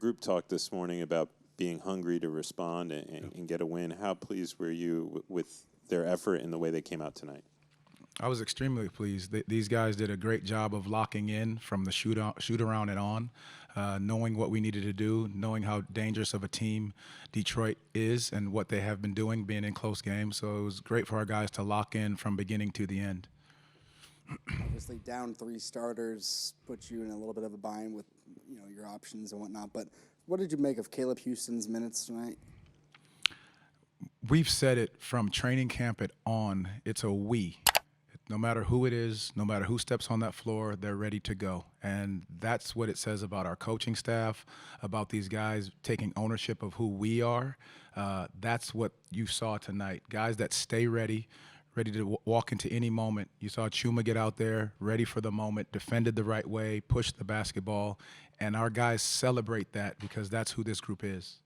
group talked this morning about being hungry to respond and get a win. How pleased were you with their effort and the way they came out tonight? I was extremely pleased. These guys did a great job of locking in from the shoot around and on, knowing what we needed to do, knowing how dangerous of a team Detroit is and what they have been doing, being in close games. So it was great for our guys to lock in from beginning to the end. Obviously, down 3 starters puts you in a little bit of a bind with your options and whatnot. But what did you make of Caleb Houston's minutes tonight? We've said it from training camp on. It's a we. No matter who it is, no matter who steps on that floor, they're ready to go. And that's what it says about our coaching staff, about these guys taking ownership of who we are. That's what you saw tonight. Guys that stay ready to walk into any moment. You saw Chuma get out there, ready for the moment, defended the right way, pushed the basketball, and our guys celebrate that because that's who this group is.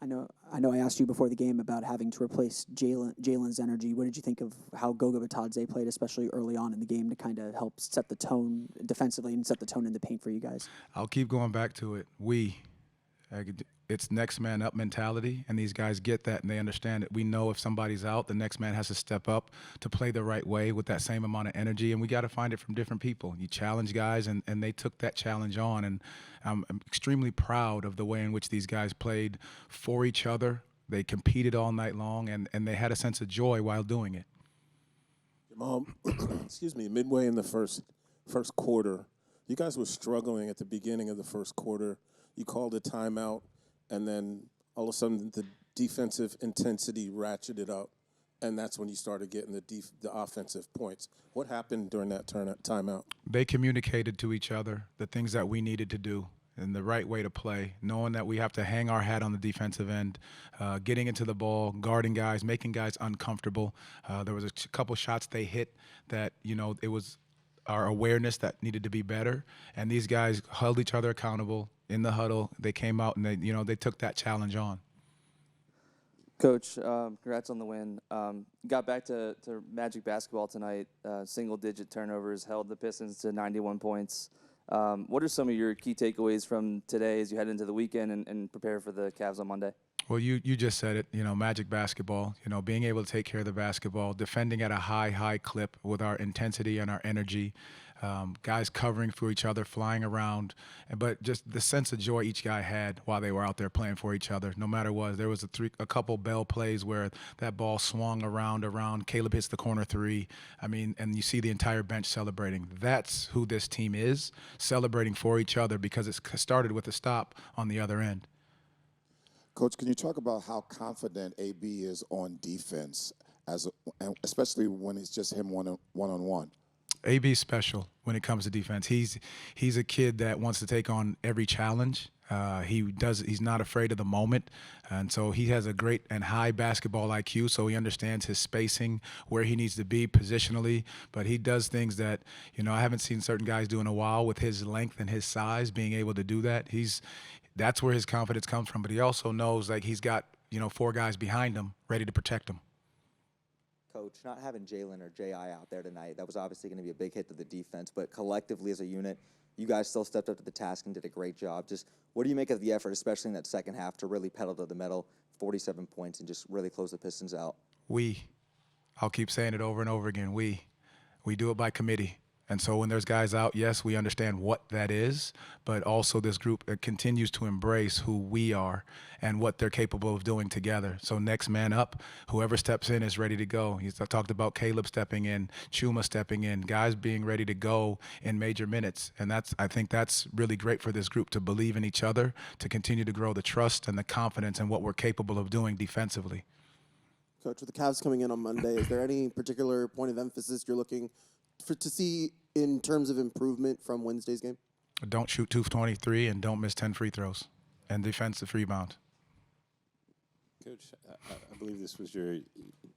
I know I asked you before the game about having to replace Jalen's energy. What did you think of how Goga Bitadze played, especially early on in the game, to kind of help set the tone defensively and set the tone in the paint for you guys? I'll keep going back to it. It's next man up mentality, and these guys get that, and they understand it. We know if somebody's out, the next man has to step up to play the right way with that same amount of energy, and we got to find it from different people. You challenge guys, and they took that challenge on, and I'm extremely proud of the way in which these guys played for each other. They competed all night long, and they had a sense of joy while doing it. Excuse me, midway in the first quarter, you guys were struggling at the beginning of the first quarter. You called a timeout. And then all of a sudden the defensive intensity ratcheted up, and that's when you started getting the offensive points. What happened during that timeout? They communicated to each other the things that we needed to do and the right way to play, knowing that we have to hang our hat on the defensive end, getting into the ball, guarding guys, making guys uncomfortable. There was a couple shots they hit that, it was our awareness that needed to be better, and these guys held each other accountable. In the huddle, they came out and they took that challenge on. Coach, congrats on the win. Got back to Magic basketball tonight. Single-digit turnovers held the Pistons to 91 points. What are some of your key takeaways from today as you head into the weekend and prepare for the Cavs on Monday? Well, you just said it, Magic basketball, being able to take care of the basketball, defending at a high clip with our intensity and our energy, guys covering for each other, flying around, but just the sense of joy each guy had while they were out there playing for each other, no matter what. There was a couple bell plays where that ball swung around, Caleb hits the corner 3. And you see the entire bench celebrating. That's who this team is, celebrating for each other because it started with a stop on the other end. Coach, can you talk about how confident AB is on defense, especially when it's just him one-on-one? AB's special when it comes to defense. He's a kid that wants to take on every challenge. He's not afraid of the moment, and so he has a great and high basketball IQ, so he understands his spacing, where he needs to be positionally, but he does things that, I haven't seen certain guys do in a while with his length and his size, being able to do that. That's where his confidence comes from, but he also knows he's got, 4 guys behind him ready to protect him. Coach, not having Jalen or J.I. out there tonight, that was obviously going to be a big hit to the defense, but collectively as a unit, you guys still stepped up to the task and did a great job. Just what do you make of the effort, especially in that second half, to really pedal to the metal, 47 points, and just really close the Pistons out? I'll keep saying it over and over again, we do it by committee. And so when there's guys out, yes, we understand what that is, but also this group continues to embrace who we are and what they're capable of doing together. So next man up, whoever steps in is ready to go. I talked about Caleb stepping in, Chuma stepping in, guys being ready to go in major minutes. And I think that's really great for this group to believe in each other, to continue to grow the trust and the confidence in what we're capable of doing defensively. Coach, with the Cavs coming in on Monday, is there any particular point of emphasis you're looking to see in terms of improvement from Wednesday's game? Don't shoot 223 and don't miss 10 free throws and defensive rebound. Coach, I believe this was your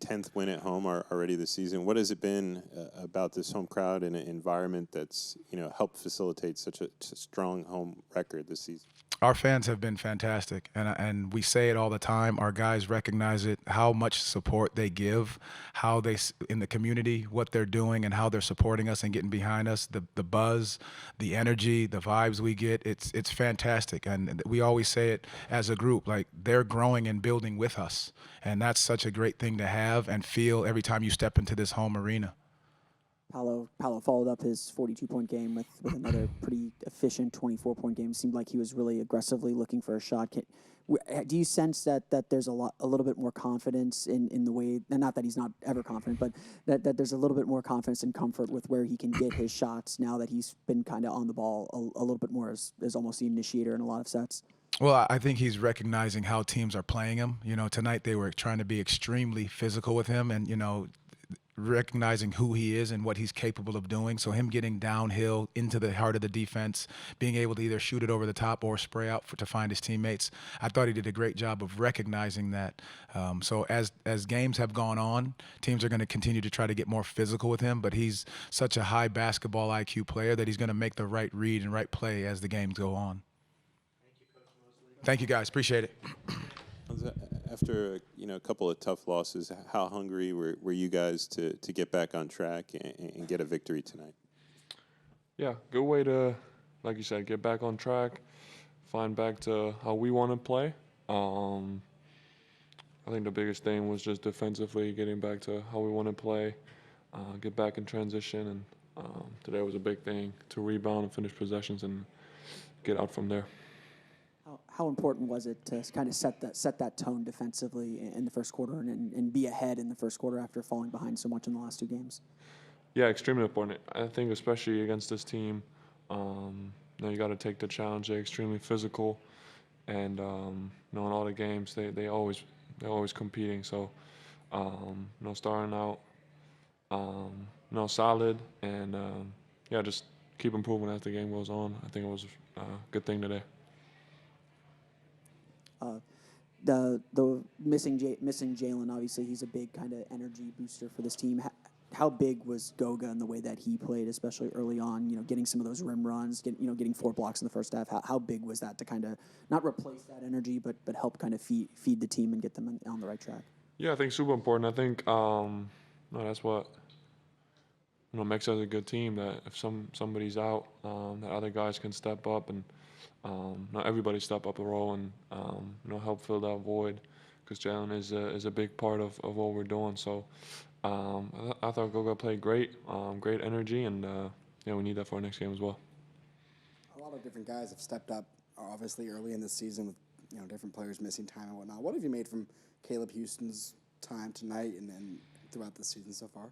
10th win at home already this season. What has it been about this home crowd and an environment that's helped facilitate such a strong home record this season? Our fans have been fantastic, and we say it all the time. Our guys recognize it, how much support they give, how they in the community, what they're doing, and how they're supporting us and getting behind us. The buzz, the energy, the vibes we get, it's fantastic. And we always say it as a group, like they're growing and building with us, and that's such a great thing to have and feel every time you step into this home arena. Paolo followed up his 42-point game with another pretty efficient 24-point game. It seemed like he was really aggressively looking for a shot. Do you sense that there's a little bit more confidence in the way, and not that he's not ever confident, but that there's a little bit more confidence and comfort with where he can get his shots now that he's been kind of on the ball a little bit more as almost the initiator in a lot of sets? Well, I think he's recognizing how teams are playing him. Tonight they were trying to be extremely physical with him, and recognizing who he is and what he's capable of doing. So him getting downhill into the heart of the defense, being able to either shoot it over the top or spray out to find his teammates. I thought he did a great job of recognizing that. So as games have gone on, teams are going to continue to try to get more physical with him, but he's such a high basketball IQ player that he's going to make the right read and right play as the games go on. Thank you, guys. Appreciate it. After a couple of tough losses, how hungry were you guys to get back on track and get a victory tonight? Yeah, good way to, like you said, get back on track, find back to how we want to play. I think the biggest thing was just defensively getting back to how we want to play, get back in transition, and today was a big thing to rebound and finish possessions and get out from there. How important was it to kind of set that tone defensively in the first quarter and be ahead in the first quarter after falling behind so much in the last two games? Yeah, extremely important. I think especially against this team, you got to take the challenge. They're extremely physical, and in all the games they're always competing. So starting out solid, and just keep improving as the game goes on. I think it was a good thing today. The missing Jalen, obviously he's a big kind of energy booster for this team. How big was Goga in the way that he played, especially early on? Getting some of those rim runs, getting 4 blocks in the first half. How big was that to kind of not replace that energy, but help kind of feed the team and get them on the right track? Yeah, I think super important. I think that's what makes us a good team. That if somebody's out, that other guys can step up and. Not everybody step up the role and help fill that void, because Jalen is a big part of what we're doing. So I thought Goga played great, great energy, and we need that for our next game as well. A lot of different guys have stepped up, obviously early in the season with different players missing time and whatnot. What have you made from Caleb Houston's time tonight and throughout the season so far?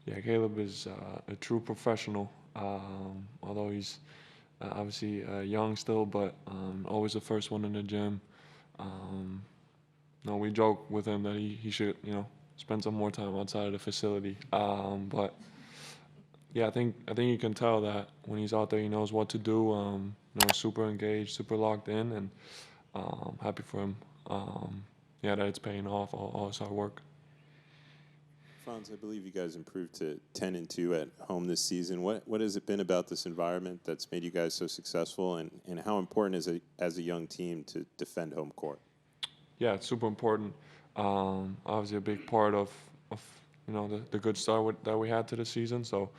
Yeah, Caleb is a true professional, although he's obviously young still, but always the first one in the gym. We joke with him that he should, spend some more time outside of the facility. But yeah, I think you can tell that when he's out there, he knows what to do. Super engaged, super locked in, and happy for him. That it's paying off all his hard work. Franz, I believe you guys improved to 10-2 at home this season. What has it been about this environment that's made you guys so successful, and how important is it as a young team to defend home court? Yeah, it's super important. Obviously, a big part of the good start that we had to the season. So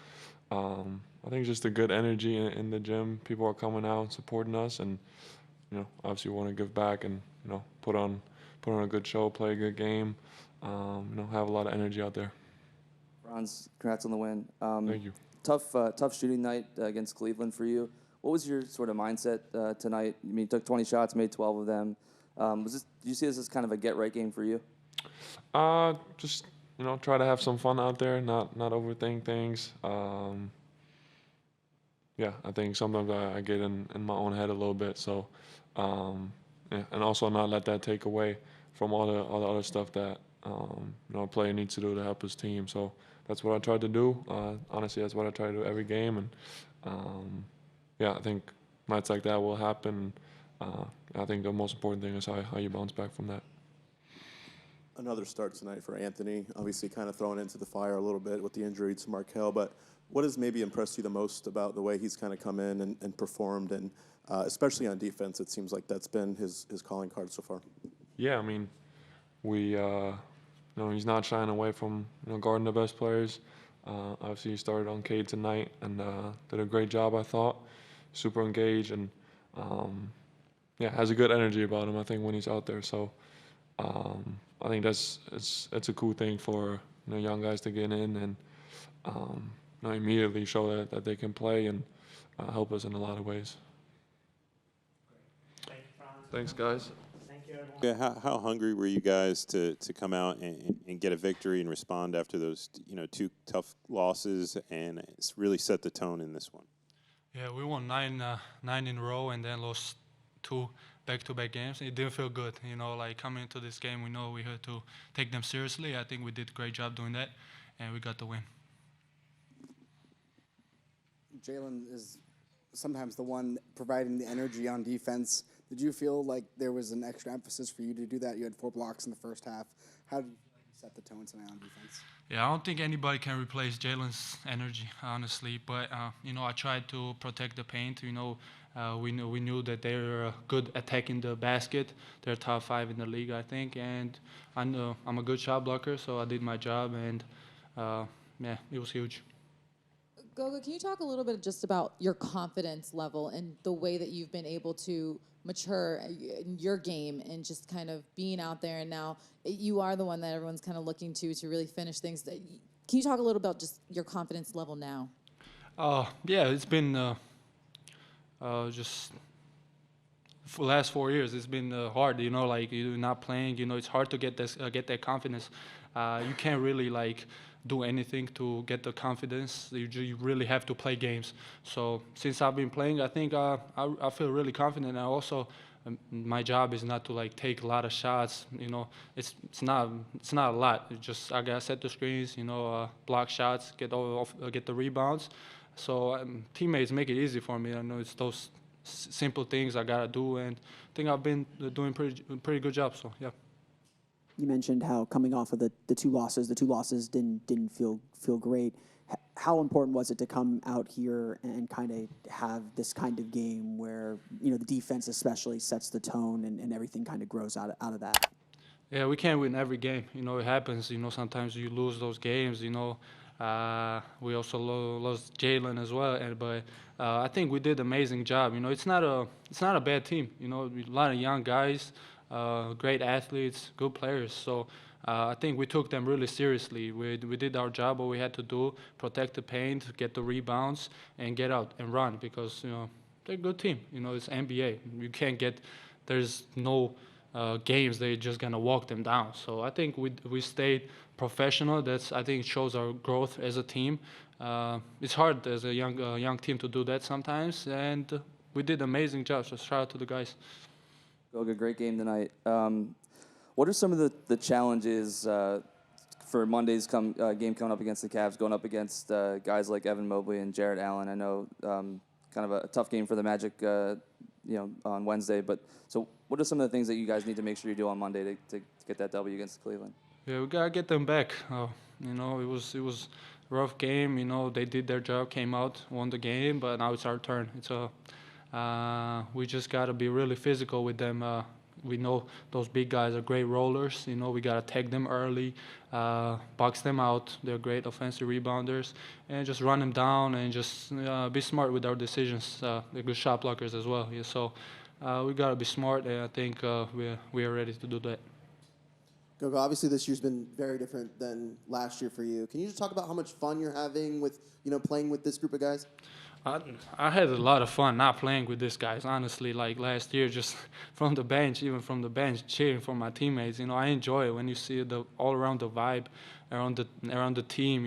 I think just the good energy in the gym. People are coming out supporting us, and obviously we want to give back and put on a good show, play a good game. Have a lot of energy out there. Franz, congrats on the win. Thank you. Tough shooting night against Cleveland for you. What was your sort of mindset tonight? I mean, you took 20 shots, made 12 of them. Did you see this as kind of a get-right game for you? Just try to have some fun out there, not overthink things. I think sometimes I get in my own head a little bit. So, and also not let that take away from all the other stuff that a player needs to do to help his team. So that's what I tried to do. Honestly, that's what I try to do every game. And I think nights like that will happen. I think the most important thing is how you bounce back from that. Another start tonight for Anthony. Obviously, kind of thrown into the fire a little bit with the injury to Markel. But What has maybe impressed you the most about the way he's kind of come in and performed, and especially on defense? It seems like that's been his calling card so far. Yeah, I mean, he's not shying away from guarding the best players. Obviously, he started on Cade tonight and did a great job, I thought. Super engaged and has a good energy about him, I think, when he's out there. So I think it's a cool thing for young guys to get in and immediately show that they can play and help us in a lot of ways. Thanks, guys. Yeah, how hungry were you guys to come out and get a victory and respond after those 2 tough losses and really set the tone in this one? Yeah, we won nine in a row and then lost 2 back-to-back games. It didn't feel good, like coming into this game, we know we had to take them seriously. I think we did a great job doing that, and we got the win. Jalen is sometimes the one providing the energy on defense. Did you feel like there was an extra emphasis for you to do that? You had 4 blocks in the first half. How did you set the tone tonight on defense? Yeah, I don't think anybody can replace Jalen's energy, honestly. But I tried to protect the paint. We knew that they're good attacking the basket. They're top 5 in the league, I think. And I know I'm a good shot blocker, so I did my job. And it was huge. Goga, can you talk a little bit just about your confidence level and the way that you've been able to mature in your game and just kind of being out there, and now you are the one that everyone's kind of looking to really finish things. Can you talk a little about just your confidence level now? It's been just for the last 4 years. It's been hard, like you're not playing. It's hard to get that confidence. You can't really do anything to get the confidence. You really have to play games. So since I've been playing, I think I feel really confident. And also, my job is not to take a lot of shots. It's not a lot. It's just I gotta set the screens. Block shots, get the rebounds. So teammates make it easy for me. I know it's those simple things I gotta do, and I think I've been doing pretty good job. So yeah. You mentioned how coming off of the 2 losses didn't feel great. How important was it to come out here and kind of have this kind of game where the defense especially sets the tone and everything kind of grows out of that? Yeah, we can't win every game. It happens. Sometimes you lose those games. We also lost Jalen as well, but I think we did an amazing job. It's not a bad team. A lot of young guys. Great athletes, good players. So I think we took them really seriously. We did our job, what we had to do, protect the paint, get the rebounds, and get out and run because, they're a good team. It's NBA. There's no games they're just going to walk them down. So I think we stayed professional. I think shows our growth as a team. It's hard as a young team to do that sometimes, and we did an amazing job. So shout out to the guys. Goga, great game tonight. What are some of the challenges for Monday's game coming up against the Cavs, going up against guys like Evan Mobley and Jarrett Allen? I know kind of a tough game for the Magic, on Wednesday. But so, what are some of the things that you guys need to make sure you do on Monday to get that W against Cleveland? Yeah, we gotta get them back. It was a rough game. They did their job, came out, won the game, but now it's our turn. We just got to be really physical with them. We know those big guys are great rollers. We got to tag them early, box them out. They're great offensive rebounders. And just run them down and just be smart with our decisions. They're good shot blockers as well. Yeah, so we got to be smart, and I think we are ready to do that. Goga, obviously this year's been very different than last year for you. Can you just talk about how much fun you're having with, playing with this group of guys? I had a lot of fun not playing with these guys, honestly. Like last year, just from the bench, cheering for my teammates. I enjoy it when you see all around the vibe around the team.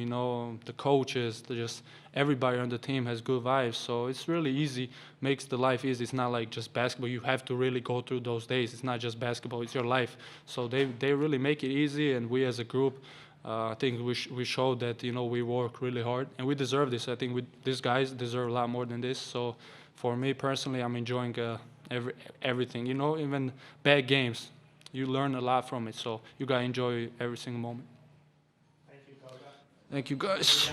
The coaches, just everybody on the team has good vibes. So it's really easy, makes the life easy. It's not like just basketball. You have to really go through those days. It's not just basketball. It's your life. So they really make it easy, and we as a group. I think we showed that we work really hard and we deserve this. I think these guys deserve a lot more than this. So for me personally, I'm enjoying everything. Even bad games, you learn a lot from it. So you gotta enjoy every single moment. Thank you, Goga. Thank you, guys.